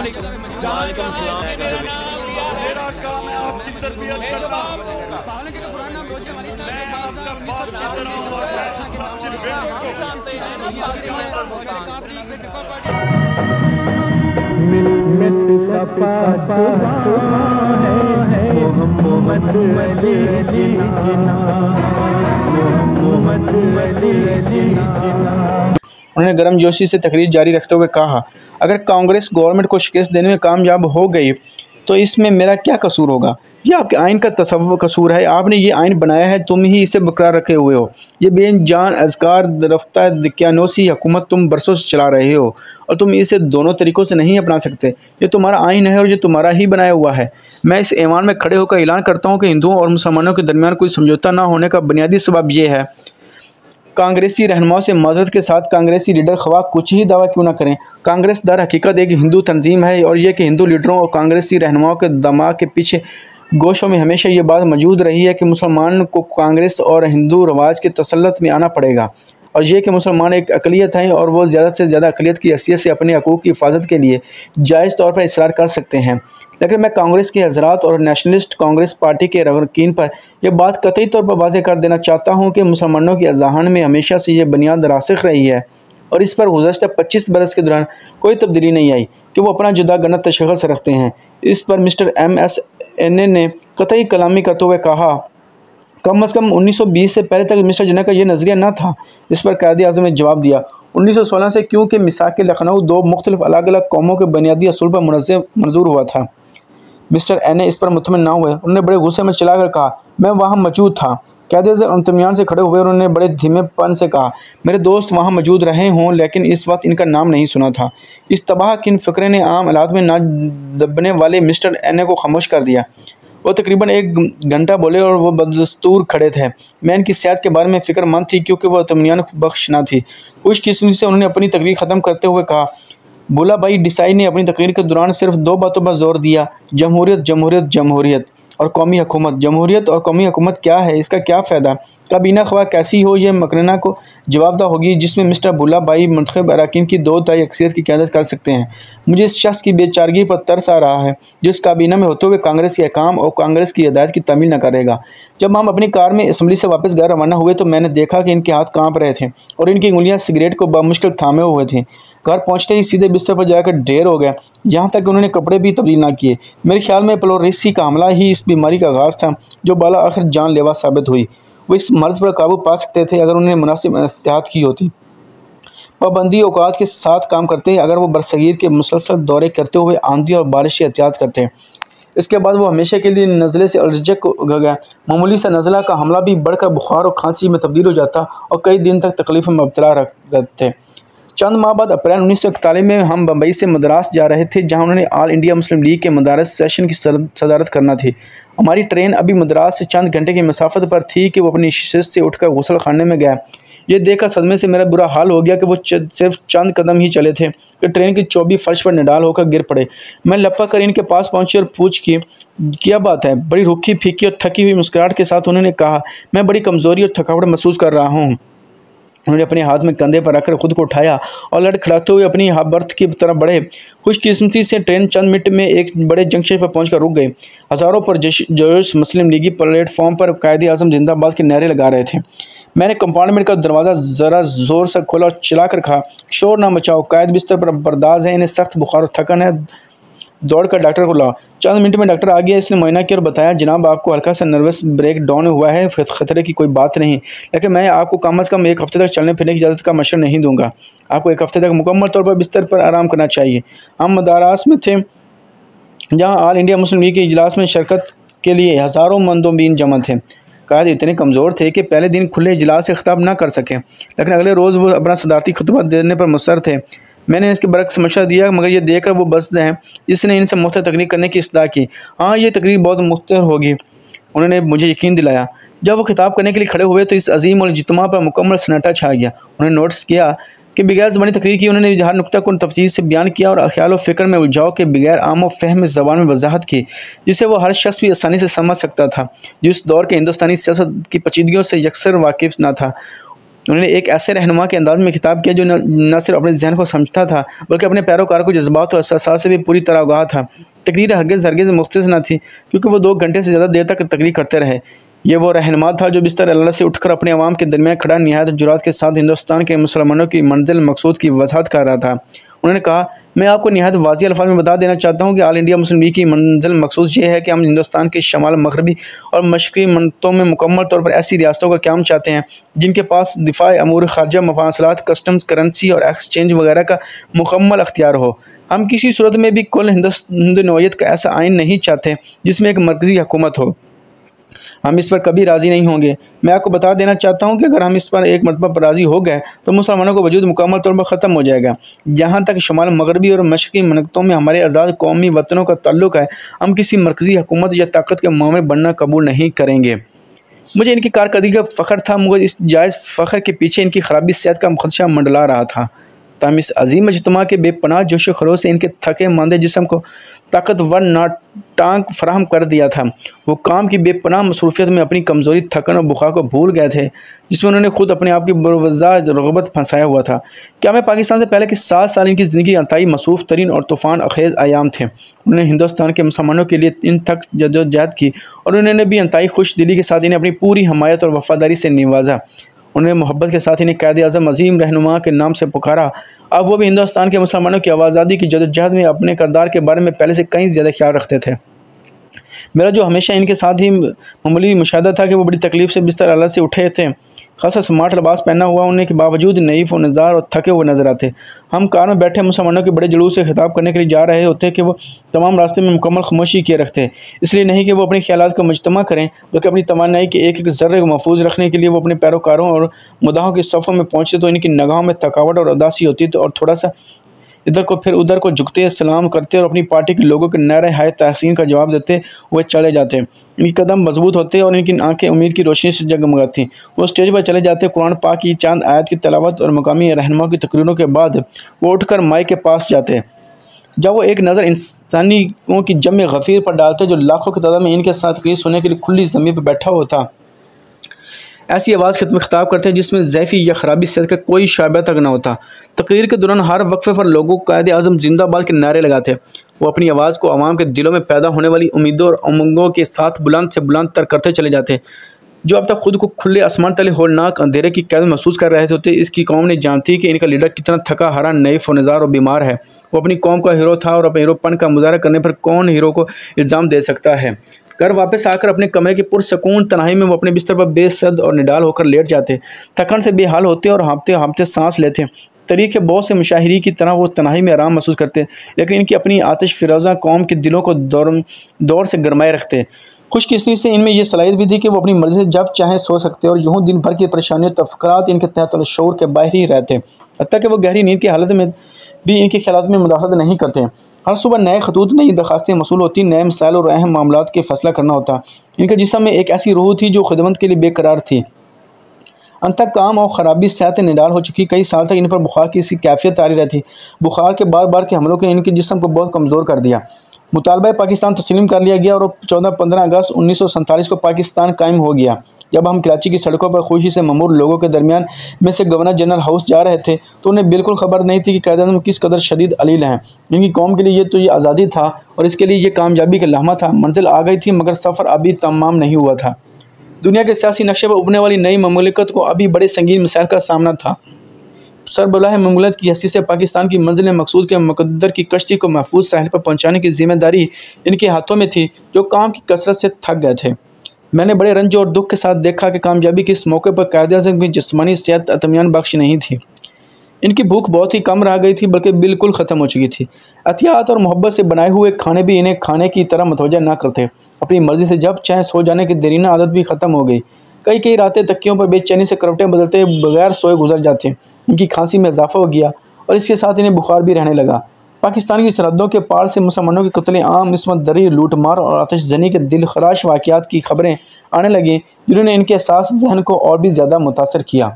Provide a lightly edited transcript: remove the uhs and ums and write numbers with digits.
وعلیکم السلام۔ میرا کام ہے آپ کی تربیت کرنا، میں آپ کا باپ چاہتا ہوں اور میں آپ کے بیٹوں ملت کا پاسبان ہے محمد علی جناح، محمد علی جناح۔ انہوں نے گرم جوشی سے تقریر جاری رکھتے ہوئے کہا، اگر کانگریس گورنمنٹ کو شکست دینے میں کامیاب ہو گئی تو اس میں میرا کیا قصور ہوگا؟ یہ آپ کے آئین کا قصور ہے، آپ نے یہ آئین بنایا ہے، تم ہی اسے برقرار رکھے ہوئے ہو۔ یہ بے جان اذکار رفتہ دقیانوسی حکومت تم برسوں سے چلا رہے ہو اور تم اسے دونوں طریقوں سے نہیں اپنا سکتے۔ یہ تمہارا آئین ہے اور یہ تمہارا ہی بنایا ہوا ہے۔ میں اس ایوان میں کھڑے ہو کر اعلان کرتا ہوں کہ ہندوؤں اور مسلمانوں کے درمیان کوئی سمجھوتہ نہ ہونے کا بنیادی سبب یہ ہے۔ کانگریسی رہنماؤں سے معذرت کے ساتھ کانگریسی لیڈر خواہ کچھ ہی دعویٰ کیوں نہ کریں، کانگریس در حقیقت ایک ہندو تنظیم ہے اور یہ کہ ہندو لیڈروں اور کانگریسی رہنماؤں کے دماغ کے پیچھے گوشوں میں ہمیشہ یہ بات موجود رہی ہے کہ مسلمان کو کانگریس اور ہندو رواج کے تسلط میں آنا پڑے گا، اور یہ کہ مسلمان ایک اقلیت ہیں اور وہ زیادہ سے زیادہ اقلیت کی حیثیت سے اپنے حقوق کی حفاظت کے لیے جائز طور پر اصرار کر سکتے ہیں۔ لیکن میں کانگریس کے حضرات اور نیشنلسٹ کانگریس پارٹی کے اراکین پر یہ بات قطعی طور پر واضح کر دینا چاہتا ہوں کہ مسلمانوں کی اذہان میں ہمیشہ سے یہ بنیاد راسخ رہی ہے اور اس پر گزشتہ 25 برس کے دوران کوئی تبدیلی نہیں آئی کہ وہ اپنا جدا گنا تشخص رکھتے ہیں۔ اس پر مسٹر MSNA نے قطعی کلامی کرتے ہوئے کہا، کم از کم 1920 سے پہلے تک مسٹر جناح کا یہ نظریہ نہ تھا۔ اس پر قائد اعظم نے جواب دیا، 1916 سے کیونکہ میثاق لکھنؤ دو مختلف الگ الگ قوموں کے بنیادی اصول پر منظور ہوا تھا۔ مسٹر این اے اس پر مطمئن نہ ہوئے، انہوں نے بڑے غصے میں چلا کر کہا، میں وہاں موجود تھا۔ قائد اعظم اطمینان سے کھڑے ہوئے اور انہوں نے بڑے دھیمے پن سے کہا، میرے دوست وہاں موجود رہے ہوں لیکن اس وقت ان کا نام نہیں سنا تھا۔ اس تباہ کن فقرے نے عام حالات میں نہ دبنے والے مسٹر این اے کو خاموش کر دیا۔ وہ تقریباً 1 گھنٹہ بولے اور وہ بدستور کھڑے تھے۔ میں ان کی صحت کے بارے میں فکر مند تھی کیونکہ وہ اطمینان بخش نہ تھی۔ خوش قسمتی سے انہوں نے اپنی تقریر ختم کرتے ہوئے کہا، بھولا بھائی دیسائی نے اپنی تقریر کے دوران صرف 2 باتوں پر زور دیا، جمہوریت جمہوریت جمہوریت اور قومی حکومت۔ جمہوریت اور قومی حکومت کیا ہے، اس کا کیا فائدہ؟ کابینہ خواہ کیسی ہو، یہ مقننہ کو جواب دہ ہوگی جس میں مسٹر بھولا بھائی منتخب اراکین کی 2 تہائی اکثریت کی قیادت کر سکتے ہیں۔ مجھے اس شخص کی بے چارگی پر ترس آ رہا ہے جو اس کابینہ میں ہوتے ہوئے کانگریس کے احکام اور کانگریس کی ہدایت کی تعمیل نہ کرے گا۔ جب ہم اپنی کار میں اسمبلی سے واپس گھر روانہ ہوئے تو میں نے دیکھا کہ ان کے ہاتھ کانپ رہے تھے اور ان کی انگلیاں سگریٹ کو بمشکل تھامے ہوئے تھیں۔ گھر پہنچتے ہی سیدھے بستر پر جا کر ڈھیر ہو گئے، یہاں تک کہ انہوں نے کپڑے بھی تبدیل نہ کیے۔ میرے خیال میں پلوریسی کا حملہ ہی اس بیماری کا آغاز تھا جو بالا آخر جان لیوا ثابت ہوئی۔ وہ اس مرض پر قابو پا سکتے تھے اگر انہوں نے مناسب احتیاط کی ہوتی، پابندی اوقات کے ساتھ کام کرتے، اگر وہ برصغیر کے مسلسل دورے کرتے ہوئے آندھی اور بارش سے احتیاط کرتے۔ اس کے بعد وہ ہمیشہ کے لیے نزلے سے الرجک ہو گیا۔ معمولی سا نزلہ کا حملہ بھی بڑھ کر بخار اور کھانسی میں تبدیل ہو جاتا اور کئی دن تک تکلیف میں مبتلا رہتے۔ چند ماہ بعد اپریل 1941 میں ہم بمبئی سے مدراس جا رہے تھے جہاں انہوں نے آل انڈیا مسلم لیگ کے مدارس سیشن کی صدارت کرنا تھی۔ ہماری ٹرین ابھی مدراس سے چند گھنٹے کی مسافت پر تھی کہ وہ اپنی نشست سے اٹھ کر غسل خانے میں گیا۔ یہ دیکھ کر صدمے سے میرا برا حال ہو گیا کہ وہ صرف چند قدم ہی چلے تھے کہ ٹرین کی چوبی فرش پر نڈال ہو کر گر پڑے۔ میں لپک کر ان کے پاس پہنچی اور پوچھ کی کیا بات ہے؟ بڑی روکھی پھیکی اور تھکی ہوئی مسکراہٹ کے ساتھ انہوں نے کہا، میں بڑی کمزوری اور تھکاوٹ محسوس کر رہا ہوں۔ انہوں نے اپنے ہاتھ میں کندھے پر رکھ کر خود کو اٹھایا اور لڑکھڑاتے ہوئے اپنی برتھ کی طرف بڑھے۔ خوش قسمتی سے ٹرین چند منٹ میں ایک بڑے جنکشن پر پہنچ کر رک گئی۔ ہزاروں پر جوش مسلم لیگی پلیٹ فارم پر قائد اعظم زندہ باد کے نعرے لگا رہے تھے۔ میں نے کمپارٹمنٹ کا دروازہ ذرا زور سے کھولا اور چلا کر کہا، شور نہ مچاؤ، قائد بستر پر برداز ہے، انہیں سخت بخار اور تھکن ہے، دوڑ کر ڈاکٹر کو لاؤ۔ چند منٹ میں ڈاکٹر آ گیا، اس نے معائنہ کیا اور بتایا، جناب آپ کو ہلکا سا نروس بریک ڈاؤن ہوا ہے، خطرے کی کوئی بات نہیں، لیکن میں آپ کو کم از کم 1 ہفتے تک چلنے پھرنے کی اجازت کا مشورہ نہیں دوں گا۔ آپ کو 1 ہفتے تک مکمل طور پر بستر پر آرام کرنا چاہیے۔ ہم مدارس میں تھے جہاں آل انڈیا مسلم لیگ کے اجلاس میں شرکت کے لیے ہزاروں مندوبین جمع تھے۔ قائد اتنے کمزور تھے کہ پہلے دن کھلے اجلاس سے خطاب نہ کر سکے، لیکن اگلے روز وہ اپنا صدارتی خطبہ دینے پر مصر تھے۔ میں نے اس کے برعکس مشورہ دیا مگر یہ دیکھ کر وہ بزد ہیں، جس نے ان سے مختلف تقریر کرنے کی استدعا کی۔ ہاں یہ تقریر بہت مختلف ہوگی، انہوں نے مجھے یقین دلایا۔ جب وہ خطاب کرنے کے لیے کھڑے ہوئے تو اس عظیم الاجتماع پر مکمل سناٹا چھا گیا۔ انہوں نے نوٹس کیا کہ بغیر زبانی تقریر کی، انہوں نے ہر نقطہ کو تفصیل سے بیان کیا اور خیال و فکر میں الجھاؤ کے بغیر عام و فہم زبان میں وضاحت کی جسے وہ ہر شخص بھی آسانی سے سمجھ سکتا تھا جو اس دور کے ہندوستانی سیاست کی پیچیدگیوں سے یکسر واقف نہ تھا۔ انہوں نے ایک ایسے رہنما کے انداز میں خطاب کیا جو نہ صرف اپنے ذہن کو سمجھتا تھا بلکہ اپنے پیروکار کو جذبات اور احساسات سے بھی پوری طرح آگاہ تھا۔ تقریر ہرگز مختصر نہ تھی کیونکہ وہ 2 گھنٹے سے زیادہ دیر تک تقریر کرتے رہے۔ یہ وہ رہنما تھا جو بستر اللہ سے اٹھ کر اپنے عوام کے درمیان کھڑا نہایت جرات کے ساتھ ہندوستان کے مسلمانوں کی منزل مقصود کی وضاحت کر رہا تھا۔ انہوں نے کہا، میں آپ کو نہایت واضح الفاظ میں بتا دینا چاہتا ہوں کہ آل انڈیا مسلم لیگ کی منزل مقصود یہ ہے کہ ہم ہندوستان کے شمال مغربی اور مشرقی منطقوں میں مکمل طور پر ایسی ریاستوں کا قیام چاہتے ہیں جن کے پاس دفاع، امور خارجہ، مواصلات، کسٹمز، کرنسی اور ایکسچینج وغیرہ کا مکمل اختیار ہو۔ ہم کسی صورت میں بھی کل ہند نوعیت کا ایسا آئین نہیں چاہتے جس میں ایک مرکزی حکومت ہو۔ ہم اس پر کبھی راضی نہیں ہوں گے۔ میں آپ کو بتا دینا چاہتا ہوں کہ اگر ہم اس پر ایک مرتبہ پر راضی ہو گئے تو مسلمانوں کا وجود مکمل طور پر ختم ہو جائے گا۔ جہاں تک شمال مغربی اور مشرقی منطقوں میں ہمارے آزاد قومی وطنوں کا تعلق ہے، ہم کسی مرکزی حکومت یا طاقت کے معاملے بننا قبول نہیں کریں گے۔ مجھے ان کی کارکردگی کا فخر تھا، مگر اس جائز فخر کے پیچھے ان کی خرابی صحت کا خدشہ منڈلا رہا تھا۔ تاہم اس عظیم اجتماع کے بے پناہ جوش و خروش سے ان کے تھکے ماندے جسم کو طاقتور ٹانک فراہم کر دیا تھا۔ وہ کام کی بے پناہ مصروفیت میں اپنی کمزوری، تھکن اور بخار کو بھول گئے تھے جس میں انہوں نے خود اپنے آپ کی بروزہ رغبت پھنسایا ہوا تھا۔ کیا میں پاکستان سے پہلے کے 7 سال ان کی زندگی انتہائی مصروف ترین اور طوفان خیز ایام تھے۔ انہوں نے ہندوستان کے مسلمانوں کے لیے ان تک جدوجہد کی اور انہوں نے بھی انتہائی خوش دلی کے ساتھ انہیں اپنی پوری حمایت اور وفاداری سے نوازا۔ انہوں نے محبت کے ساتھ انہیں قائد اعظم، عظیم رہنما کے نام سے پکارا۔ اب وہ بھی ہندوستان کے مسلمانوں کی آزادی کی جدوجہد میں اپنے کردار کے بارے میں پہلے سے کہیں زیادہ خیال رکھتے تھے۔ میرا جو ہمیشہ ان کے ساتھ ہی معمولی مشاہدہ تھا کہ وہ بڑی تکلیف سے بستر اللہ سے اٹھے تھے۔ خاصا سمارٹ لباس پہنا ہوا ہونے کے باوجود نحیف و نزار اور تھکے ہوئے نظر آتے۔ ہم کار میں بیٹھے مسلمانوں کے بڑے جلوس سے خطاب کرنے کے لیے جا رہے ہوتے کہ وہ تمام راستے میں مکمل خاموشی کیے رکھتے، اس لیے نہیں کہ وہ اپنے خیالات کو مجتمع کریں بلکہ اپنی توانائی کے ایک ایک ذرے کو محفوظ رکھنے کے لیے وہ اپنے پیروکاروں اور مداحوں کی صفوں میں پہنچتے تو ان کی نگاہوں میں تھکاوٹ اور اداسی ہوتی اور تھوڑا سا ادھر کو پھر ادھر کو جھکتے، سلام کرتے اور اپنی پارٹی کے لوگوں کے نعرے ہائے تحسین کا جواب دیتے ہوئے چلے جاتے۔ ان کی قدم مضبوط ہوتے اور ان کی آنکھیں امید کی روشنی سے جگمگاتی۔ وہ اسٹیج پر چلے جاتے، قرآن پاک کی چاند آیت کی تلاوت اور مقامی رہنماؤں کی تقریروں کے بعد وہ اٹھ کر مائک کے پاس جاتے۔ جب وہ ایک نظر انسانیوں کی جمع غفیر پر ڈالتے جو لاکھوں کی تعداد میں ان کے ساتھ تقریر سننے کے لیے کھلی زمین پر بیٹھا ہوا تھا، ایسی آواز خطاب کرتے جس میں ضعیفی یا خرابی صحت کا کوئی شائبہ تک نہ ہوتا۔ تقریر کے دوران ہر وقفے پر لوگوں کو قائد اعظم زندہ باد کے نعرے لگاتے۔ وہ اپنی آواز کو عوام کے دلوں میں پیدا ہونے والی امیدوں اور امنگوں کے ساتھ بلند سے بلند تر کرتے چلے جاتے۔ جو اب تک خود کو کھلے آسمان تلے ہولناک اندھیرے کی قید محسوس کر رہے ہوتے، اس کی قوم نے جانتی کہ ان کا لیڈر کتنا تھکا ہارا، نحیف و نزار اور بیمار ہے۔ وہ اپنی قوم کا ہیرو تھا اور اپنے ہیرو پن کا مظاہرہ کرنے پر کون ہیرو کو الزام دے سکتا ہے۔ گھر واپس آ کر اپنے کمرے کی پرسکون تنہائی میں وہ اپنے بستر پر بے صد اور نڈال ہو کر لیٹ جاتے، تھکن سے بے حال ہوتے اور ہانپتے ہانپتے سانس لیتے۔ طریق کے بہت سے مشاہیری کی طرح وہ تنہائی میں آرام محسوس کرتے، لیکن ان کی اپنی آتش فروزہ قوم کے دلوں کو دور سے گرمائے رکھتے۔ خوش قسمتی سے ان میں یہ صلاحیت بھی تھی کہ وہ اپنی مرضی سے جب چاہیں سو سکتے اور یوں دن بھر کی پریشانیوں تفکرات ان کے تحت الشعور کے باہر ہی رہتے، حتیٰ کہ وہ گہری نیند کی حالت میں بھی ان کے خیالات میں مداخلت نہیں کرتے۔ ہر صبح نئے خطوط، نئی درخواستیں موصول ہوتی، نئے مسائل اور اہم معاملات کے فیصلہ کرنا ہوتا۔ ان کے جسم میں ایک ایسی روح تھی جو خدمت کے لیے بے قرار تھی۔ انتہا کام اور خرابی صحت نڈال ہو چکی، کئی سال تک ان پر بخار کی سی کیفیت طاری رہتی۔ بخار کے بار بار کے حملوں کے ان کے جسم کو بہت کمزور کر دیا۔ مطالبہ پاکستان تسلیم کر لیا گیا اور 14-15 اگست 1947 کو پاکستان قائم ہو گیا۔ جب ہم کراچی کی سڑکوں پر خوشی سے ممور لوگوں کے درمیان میں سے گورنر جنرل ہاؤس جا رہے تھے تو انہیں بالکل خبر نہیں تھی کہ قائد اعظم کس قدر شدید علیل ہیں۔ ان کی قوم کے لیے یہ آزادی تھا اور اس کے لیے یہ کامیابی کا لمحہ تھا۔ منزل آ گئی تھی مگر سفر ابھی تمام نہیں ہوا تھا۔ دنیا کے سیاسی نقشے پر ابھرنے والی نئی مملکت کو ابھی بڑے سنگین مسائل کا سامنا تھا۔ سربراہ مملکت کی حیثیت سے پاکستان کی منزل مقصود کے مقدر کی کشتی کو محفوظ ساحل پر پہنچانے کی ذمہ داری ان کے ہاتھوں میں تھی، جو کام کی کثرت سے تھک گئے تھے۔ میں نے بڑے رنج اور دکھ کے ساتھ دیکھا کہ کامیابی کے اس موقع پر قائد اعظم کی جسمانی صحت اطمینان بخش نہیں تھی۔ ان کی بھوک بہت ہی کم رہ گئی تھی بلکہ بالکل ختم ہو چکی تھی۔ احتیاط اور محبت سے بنائے ہوئے کھانے بھی انہیں کھانے کی طرح متوجہ نہ کرتے۔ اپنی مرضی سے جب چاہیں سو جانے کی دیرینہ عادت بھی ختم ہو گئی۔ کئی راتیں تکیوں پر بے چینی سے کروٹیں بدلتے بغیر سوئے گزر جاتے۔ ان کی کھانسی میں اضافہ ہو گیا اور اس کے ساتھ انہیں بخار بھی رہنے لگا۔ پاکستان کی سرحدوں کے پار سے مسلمانوں کے قتل عام، عصمت دری، لوٹ مار اور آتش زنی کے دل خراش واقعات کی خبریں آنے لگیں جنہوں نے ان کے احساس ذہن کو اور بھی زیادہ متاثر کیا۔